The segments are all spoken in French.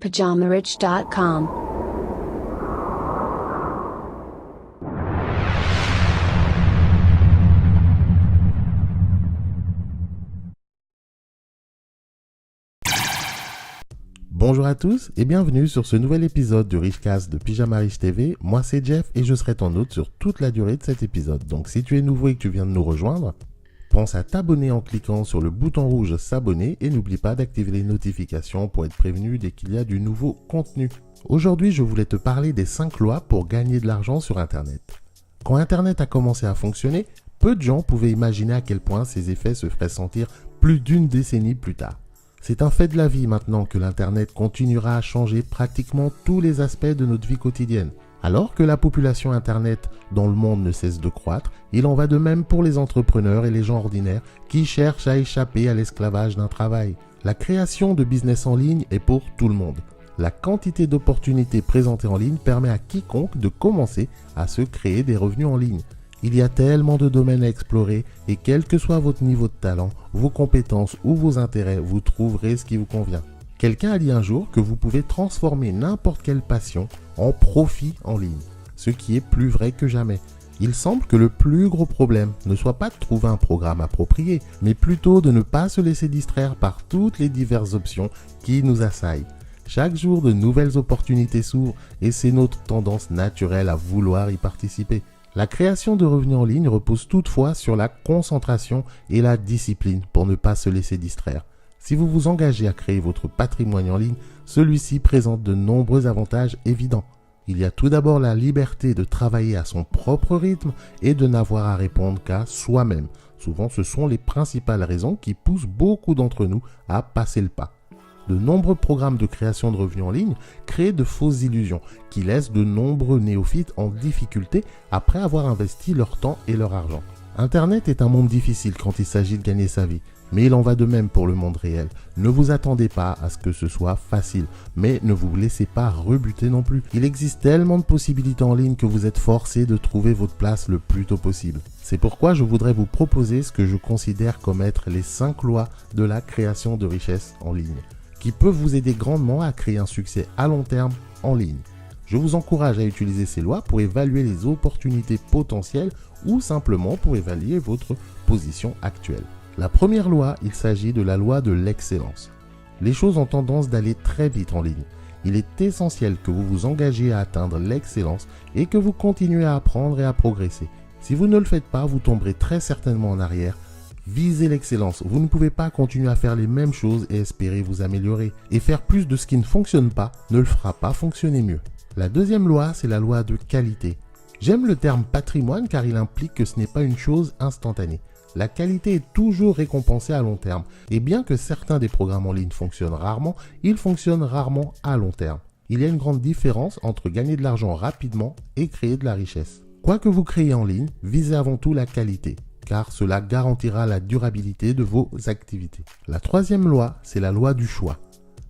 PajamaRich.com. Bonjour à tous et bienvenue sur ce nouvel épisode du Richcast de Pyjama Rich TV. Moi c'est Jeff et je serai ton hôte sur toute la durée de cet épisode. Donc si tu es nouveau et que tu viens de nous rejoindre, pense à t'abonner en cliquant sur le bouton rouge s'abonner et n'oublie pas d'activer les notifications pour être prévenu dès qu'il y a du nouveau contenu. Aujourd'hui je voulais te parler des 5 lois pour gagner de l'argent sur Internet. Quand Internet a commencé à fonctionner, peu de gens pouvaient imaginer à quel point ces effets se feraient sentir plus d'une décennie plus tard. C'est un fait de la vie maintenant que l'Internet continuera à changer pratiquement tous les aspects de notre vie quotidienne. Alors que la population Internet dans le monde ne cesse de croître, il en va de même pour les entrepreneurs et les gens ordinaires qui cherchent à échapper à l'esclavage d'un travail. La création de business en ligne est pour tout le monde. La quantité d'opportunités présentées en ligne permet à quiconque de commencer à se créer des revenus en ligne. Il y a tellement de domaines à explorer et quel que soit votre niveau de talent, vos compétences ou vos intérêts, vous trouverez ce qui vous convient. Quelqu'un a dit un jour que vous pouvez transformer n'importe quelle passion en profit en ligne, ce qui est plus vrai que jamais. Il semble que le plus gros problème ne soit pas de trouver un programme approprié, mais plutôt de ne pas se laisser distraire par toutes les diverses options qui nous assaillent. Chaque jour, de nouvelles opportunités s'ouvrent et c'est notre tendance naturelle à vouloir y participer. La création de revenus en ligne repose toutefois sur la concentration et la discipline pour ne pas se laisser distraire. Si vous vous engagez à créer votre patrimoine en ligne, celui-ci présente de nombreux avantages évidents. Il y a tout d'abord la liberté de travailler à son propre rythme et de n'avoir à répondre qu'à soi-même. Souvent, ce sont les principales raisons qui poussent beaucoup d'entre nous à passer le pas. De nombreux programmes de création de revenus en ligne créent de fausses illusions qui laissent de nombreux néophytes en difficulté après avoir investi leur temps et leur argent. Internet est un monde difficile quand il s'agit de gagner sa vie, mais il en va de même pour le monde réel. Ne vous attendez pas à ce que ce soit facile, mais ne vous laissez pas rebuter non plus. Il existe tellement de possibilités en ligne que vous êtes forcé de trouver votre place le plus tôt possible. C'est pourquoi je voudrais vous proposer ce que je considère comme être les 5 lois de la création de richesse en ligne, qui peuvent vous aider grandement à créer un succès à long terme en ligne. Je vous encourage à utiliser ces lois pour évaluer les opportunités potentielles ou simplement pour évaluer votre position actuelle. La première loi, il s'agit de la loi de l'excellence. Les choses ont tendance d'aller très vite en ligne. Il est essentiel que vous vous engagiez à atteindre l'excellence et que vous continuez à apprendre et à progresser. Si vous ne le faites pas, vous tomberez très certainement en arrière. Visez l'excellence. Vous ne pouvez pas continuer à faire les mêmes choses et espérer vous améliorer. Et faire plus de ce qui ne fonctionne pas ne le fera pas fonctionner mieux. La deuxième loi, c'est la loi de qualité. J'aime le terme patrimoine car il implique que ce n'est pas une chose instantanée. La qualité est toujours récompensée à long terme. Et bien que certains des programmes en ligne fonctionnent rarement, ils fonctionnent rarement à long terme. Il y a une grande différence entre gagner de l'argent rapidement et créer de la richesse. Quoi que vous créez en ligne, visez avant tout la qualité, car cela garantira la durabilité de vos activités. La troisième loi, c'est la loi du choix.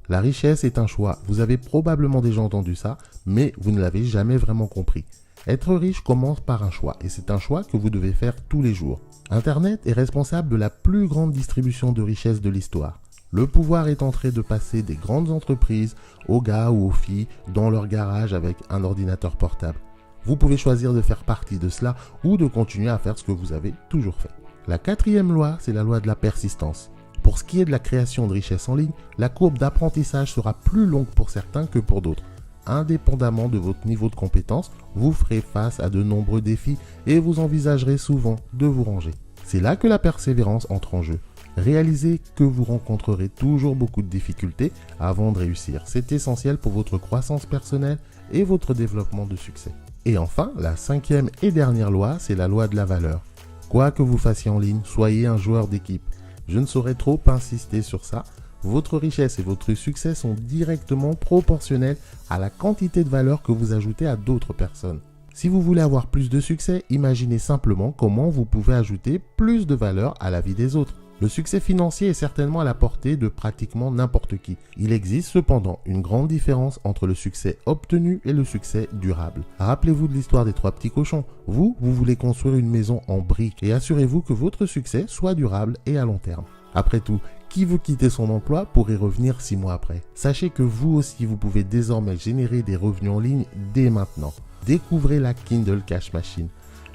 La richesse est un choix. Vous avez probablement déjà entendu ça, mais vous ne l'avez jamais vraiment compris. Être riche commence par un choix, et c'est un choix que vous devez faire tous les jours. Internet est responsable de la plus grande distribution de richesse de l'histoire. Le pouvoir est en train de passer des grandes entreprises aux gars ou aux filles dans leur garage avec un ordinateur portable. Vous pouvez choisir de faire partie de cela ou de continuer à faire ce que vous avez toujours fait. La quatrième loi, c'est la loi de la persistance. Pour ce qui est de la création de richesse en ligne, la courbe d'apprentissage sera plus longue pour certains que pour d'autres. Indépendamment de votre niveau de compétence, vous ferez face à de nombreux défis et vous envisagerez souvent de vous ranger. C'est là que la persévérance entre en jeu. Réalisez que vous rencontrerez toujours beaucoup de difficultés avant de réussir. C'est essentiel pour votre croissance personnelle et votre développement de succès. Et enfin, la cinquième et dernière loi, c'est la loi de la valeur. Quoi que vous fassiez en ligne, soyez un joueur d'équipe. Je ne saurais trop insister sur ça. Votre richesse et votre succès sont directement proportionnels à la quantité de valeur que vous ajoutez à d'autres personnes. Si vous voulez avoir plus de succès, imaginez simplement comment vous pouvez ajouter plus de valeur à la vie des autres. Le succès financier est certainement à la portée de pratiquement n'importe qui. Il existe cependant une grande différence entre le succès obtenu et le succès durable. Rappelez-vous de l'histoire des 3 petits cochons. Vous voulez construire une maison en briques et assurez-vous que votre succès soit durable et à long terme. Après tout, Qui veut quitter son emploi pour y revenir 6 mois après? Sachez que vous aussi, vous pouvez désormais générer des revenus en ligne dès maintenant. Découvrez la Kindle Cash Machine.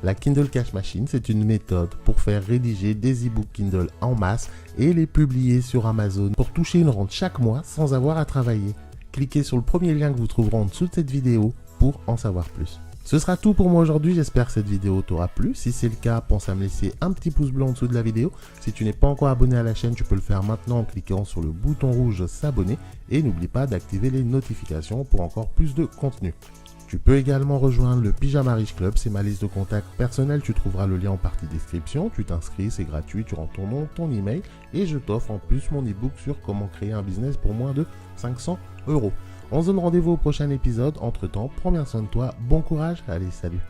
La Kindle Cash Machine, c'est une méthode pour faire rédiger des e-books Kindle en masse et les publier sur Amazon pour toucher une rente chaque mois sans avoir à travailler. Cliquez sur le premier lien que vous trouverez en dessous de cette vidéo pour en savoir plus. Ce sera tout pour moi aujourd'hui, j'espère que cette vidéo t'aura plu. Si c'est le cas, pense à me laisser un petit pouce bleu en dessous de la vidéo. Si tu n'es pas encore abonné à la chaîne, tu peux le faire maintenant en cliquant sur le bouton rouge s'abonner. Et n'oublie pas d'activer les notifications pour encore plus de contenu. Tu peux également rejoindre le Pyjama Riche Club, c'est ma liste de contacts personnels, tu trouveras le lien en partie description. Tu t'inscris, c'est gratuit, tu rentres ton nom, ton email et je t'offre en plus mon e-book sur comment créer un business pour moins de 500 €. On se donne rendez-vous au prochain épisode. Entre temps, prends bien soin de toi, bon courage, allez salut.